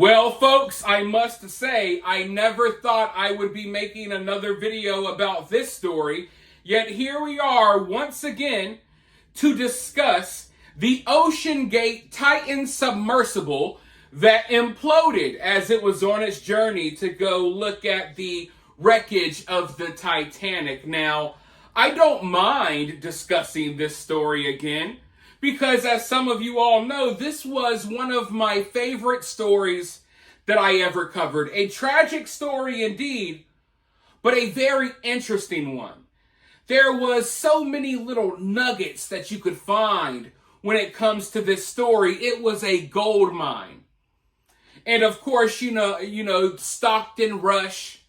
Well, folks, I must say, I never thought I would be making another video about this story, yet here we are once again to discuss the OceanGate Titan submersible that imploded as it was on its journey to go look at the wreckage of the Titanic. Now, I don't mind discussing this story again, because as some of you all know, this was one of my favorite stories that I ever covered. A tragic story indeed, but a very interesting one. There was so many little nuggets that you could find when it comes to this story. It was a gold mine. And of course, you know, Stockton Rush,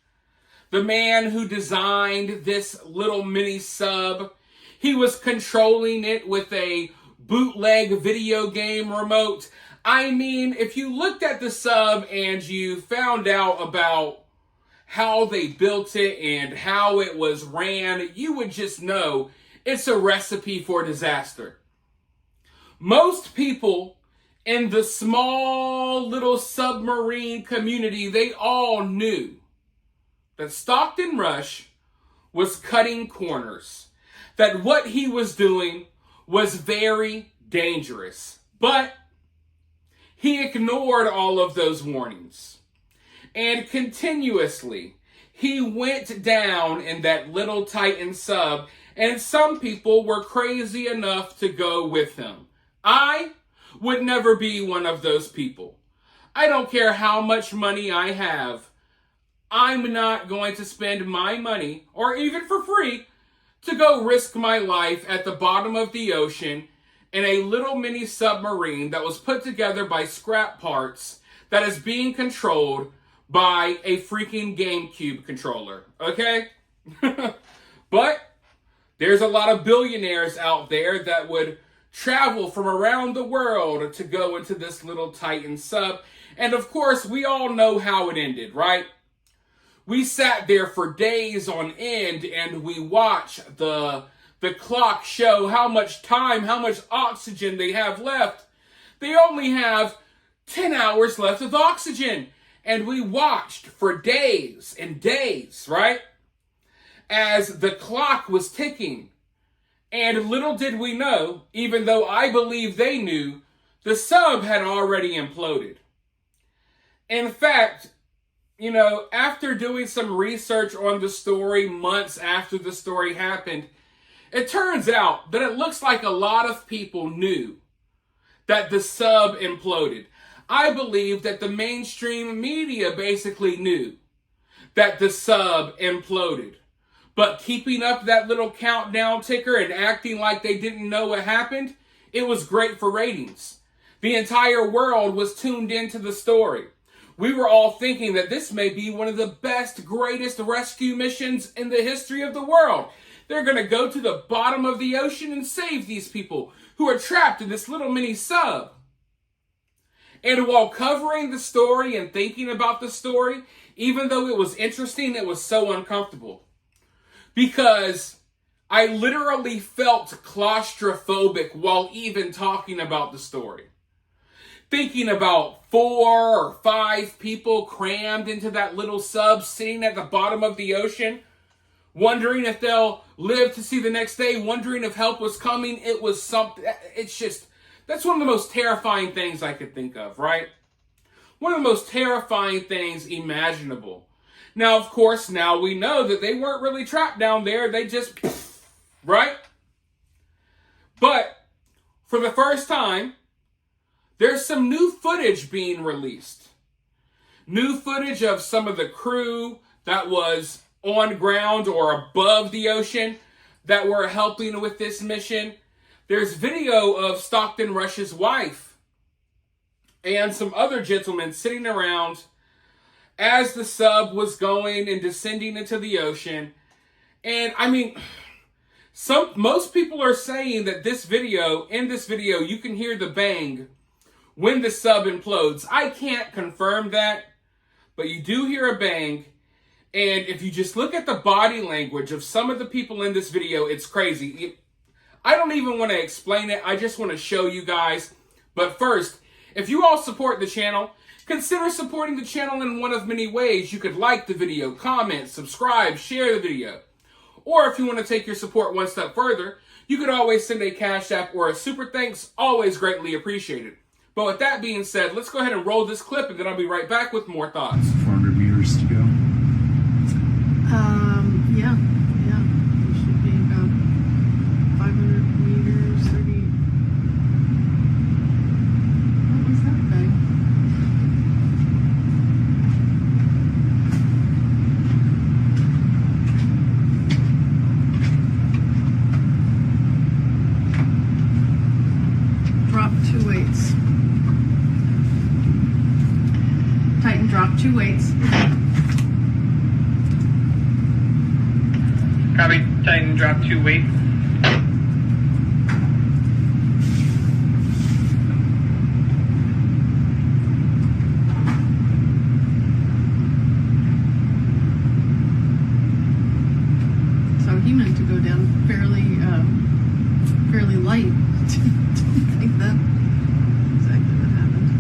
the man who designed this little mini sub, he was controlling it with a bootleg video game remote. I mean, if you looked at the sub and you found out about how they built it and how it was ran, you would just know it's a recipe for disaster. Most people in the small little submarine community, they all knew that Stockton Rush was cutting corners, that what he was doing was very dangerous. But he ignored all of those warnings. And continuously, he went down in that little Titan sub, and some people were crazy enough to go with him. I would never be one of those people. I don't care how much money I have. I'm not going to spend my money, or even for free, to go risk my life at the bottom of the ocean in a little mini submarine that was put together by scrap parts that is being controlled by a freaking GameCube controller, okay? But there's a lot of billionaires out there that would travel from around the world to go into this little Titan sub. And of course, we all know how it ended, right? We sat there for days on end and we watched the clock show how much time, how much oxygen they have left. They only have 10 hours left of oxygen. And we watched for days and days, right? As the clock was ticking. And little did we know, even though I believe they knew, the sub had already imploded. In fact, you know, after doing some research on the story months after the story happened, it turns out that it looks like a lot of people knew that the sub imploded. I believe that the mainstream media basically knew that the sub imploded. But keeping up that little countdown ticker and acting like they didn't know what happened, it was great for ratings. The entire world was tuned into the story. We were all thinking that this may be one of the best, greatest rescue missions in the history of the world. They're going to go to the bottom of the ocean and save these people who are trapped in this little mini sub. And while covering the story and thinking about the story, even though it was interesting, it was so uncomfortable. Because I literally felt claustrophobic while even talking about the story. Thinking about 4 or 5 people crammed into that little sub sitting at the bottom of the ocean, wondering if they'll live to see the next day, wondering if help was coming. It was something, it's just, that's one of the most terrifying things I could think of, right? One of the most terrifying things imaginable. Now, of course, now we know that they weren't really trapped down there. They just, right? But for the first time, there's some new footage being released. New footage of some of the crew that was on ground or above the ocean that were helping with this mission. There's video of Stockton Rush's wife and some other gentlemen sitting around as the sub was going and descending into the ocean. And I mean, most people are saying that in this video, you can hear the bang when the sub implodes. I can't confirm that, but you do hear a bang. And if you just look at the body language of some of the people in this video, it's crazy. I don't even want to explain it. I just want to show you guys. But first, if you all support the channel, consider supporting the channel in one of many ways. You could like the video, comment, subscribe, share the video. Or if you want to take your support one step further, you could always send a Cash App or a Super Thanks, always greatly appreciated. But with that being said, let's go ahead and roll this clip and then I'll be right back with more thoughts. 400 meters to go. Yeah. It should be about 500 meters, 30. What was that thing? Drop 2 weights. Tighten, drop 2 weights. Copy. Tighten, drop 2 weights. So he meant to go down fairly light. Don't think that exactly what happened.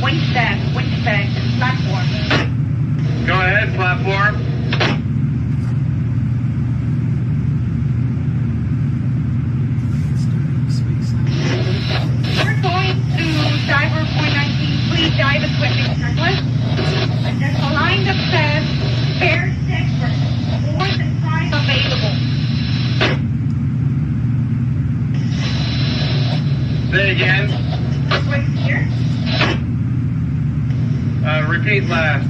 Wingspan, platform. Go ahead, platform. We're going to diver 419. Please dive equipment checklist. There's a line that says spare sector. More than 5 available. Say again. Right here. Repeat last.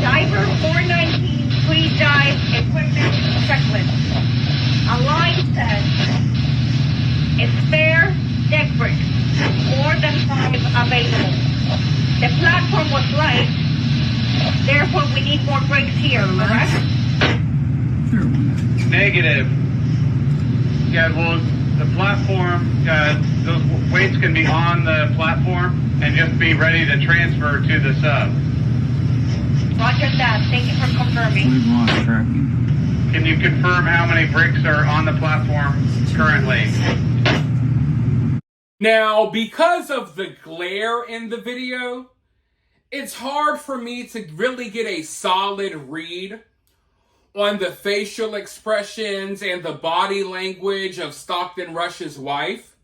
Diver 419. Please dive equipment checklist. A line says spare deck bricks. More than 5 available. The platform was light. Therefore, we need more bricks here, correct? Negative. Yeah, well, the platform, those weights can be on the platform and just be ready to transfer to the sub. Roger that. Thank you for confirming. We've lost tracking. Can you confirm how many bricks are on the platform currently? Now, because of the glare in the video, it's hard for me to really get a solid read on the facial expressions and the body language of Stockton Rush's wife.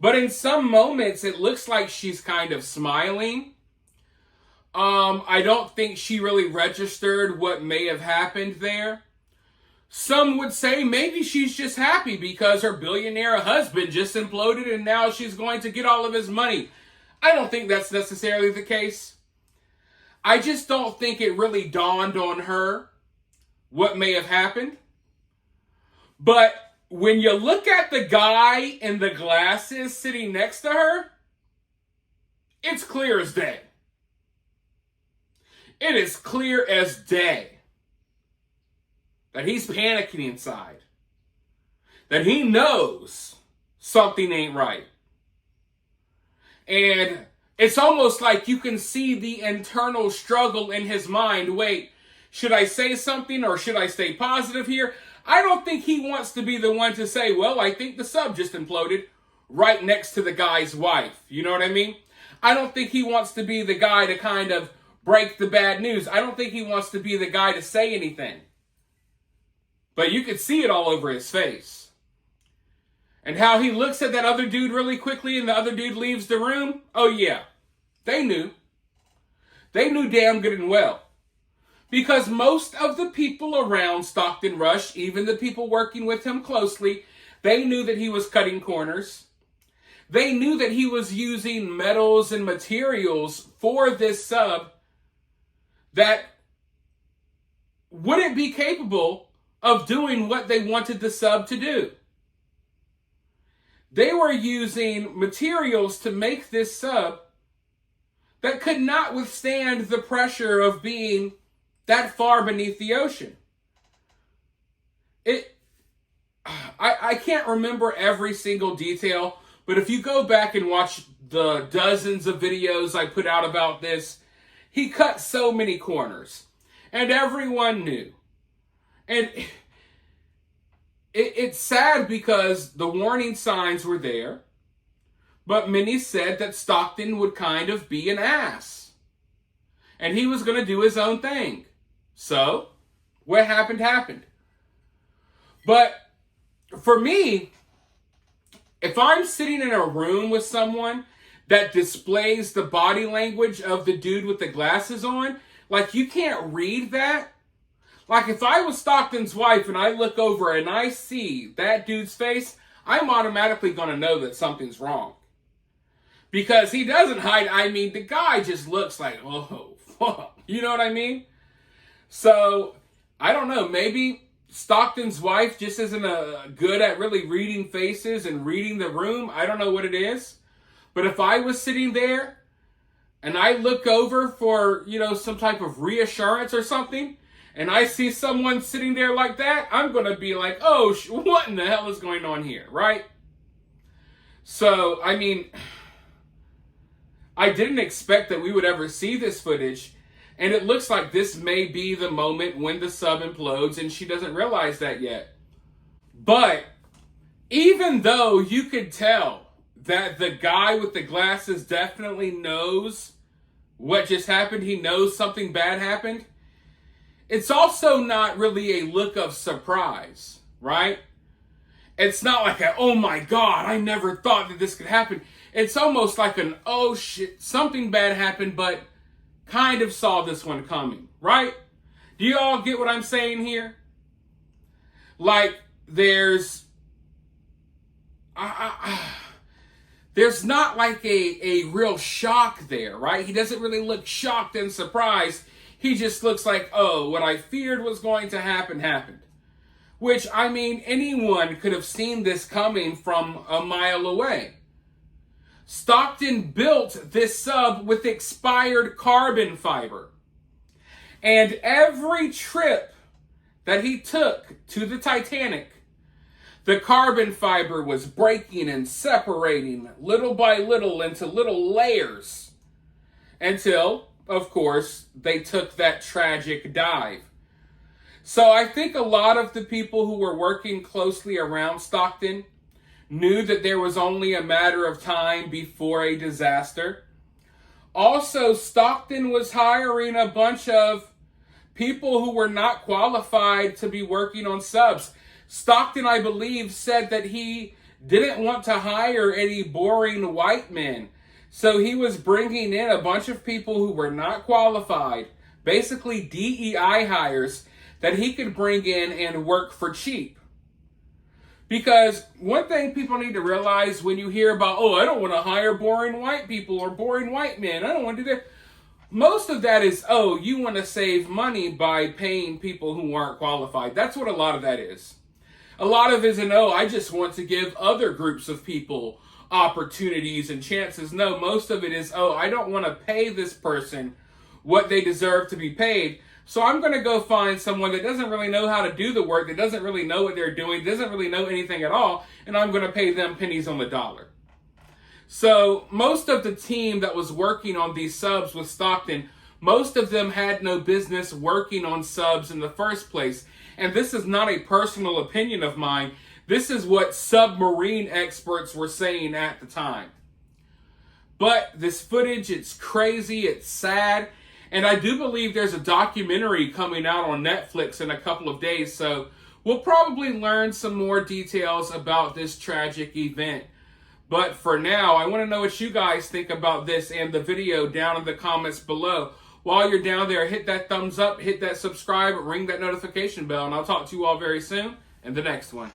But in some moments, it looks like she's kind of smiling. I don't think she really registered what may have happened there. Some would say maybe she's just happy because her billionaire husband just imploded and now she's going to get all of his money. I don't think that's necessarily the case. I just don't think it really dawned on her what may have happened. But when you look at the guy in the glasses sitting next to her, it's clear as day. It is clear as day that he's panicking inside. That he knows something ain't right. And it's almost like you can see the internal struggle in his mind. Wait, should I say something or should I stay positive here? I don't think he wants to be the one to say, well, I think the sub just imploded right next to the guy's wife. You know what I mean? I don't think he wants to be the guy to kind of break the bad news. I don't think he wants to be the guy to say anything. But you could see it all over his face. And how he looks at that other dude really quickly and the other dude leaves the room. Oh yeah, they knew. They knew damn good and well. Because most of the people around Stockton Rush, even the people working with him closely, they knew that he was cutting corners. They knew that he was using metals and materials for this sub that wouldn't be capable of doing what they wanted the sub to do. They were using materials to make this sub that could not withstand the pressure of being that far beneath the ocean. I can't remember every single detail, but if you go back and watch the dozens of videos I put out about this, he cut so many corners. And everyone knew. And it's sad because the warning signs were there, but many said that Stockton would kind of be an ass. And he was going to do his own thing. So, what happened, happened. But for me, if I'm sitting in a room with someone that displays the body language of the dude with the glasses on, like, you can't read that. Like, if I was Stockton's wife and I look over and I see that dude's face, I'm automatically going to know that something's wrong. Because he doesn't hide. I mean, the guy just looks like, oh, fuck. You know what I mean? So, I don't know. Maybe Stockton's wife just isn't good at really reading faces and reading the room. I don't know what it is. But if I was sitting there and I look over for, some type of reassurance or something, and I see someone sitting there like that, I'm going to be like, oh, what in the hell is going on here, right? So, I mean, I didn't expect that we would ever see this footage, and it looks like this may be the moment when the sub implodes, and she doesn't realize that yet. But even though you could tell that the guy with the glasses definitely knows what just happened, he knows something bad happened, it's also not really a look of surprise, right? It's not like oh my God, I never thought that this could happen. It's almost like an, oh shit, something bad happened, but kind of saw this one coming, right? Do you all get what I'm saying here? Like, there's not like a real shock there, right? He doesn't really look shocked and surprised. He just looks like, oh, what I feared was going to happen, happened. Which, I mean, anyone could have seen this coming from a mile away. Stockton built this sub with expired carbon fiber. And every trip that he took to the Titanic, the carbon fiber was breaking and separating little by little into little layers until, of course, they took that tragic dive. So I think a lot of the people who were working closely around Stockton knew that there was only a matter of time before a disaster. Also, Stockton was hiring a bunch of people who were not qualified to be working on subs. Stockton, I believe, said that he didn't want to hire any boring white men. So he was bringing in a bunch of people who were not qualified, basically DEI hires, that he could bring in and work for cheap. Because one thing people need to realize when you hear about, oh, I don't want to hire boring white people or boring white men, I don't want to do that. Most of that is, oh, you want to save money by paying people who aren't qualified. That's what a lot of that is. A lot of it is, oh, I just want to give other groups of people opportunities and chances. No, most of it is, oh, I don't want to pay this person what they deserve to be paid. So I'm going to go find someone that doesn't really know how to do the work, that doesn't really know what they're doing, doesn't really know anything at all, and I'm going to pay them pennies on the dollar. So most of the team that was working on these subs with Stockton, most of them had no business working on subs in the first place. And this is not a personal opinion of mine. This is what submarine experts were saying at the time. But this footage, it's crazy, it's sad. And I do believe there's a documentary coming out on Netflix in a couple of days. So we'll probably learn some more details about this tragic event. But for now, I want to know what you guys think about this and the video down in the comments below. While you're down there, hit that thumbs up, hit that subscribe, ring that notification bell, and I'll talk to you all very soon in the next one.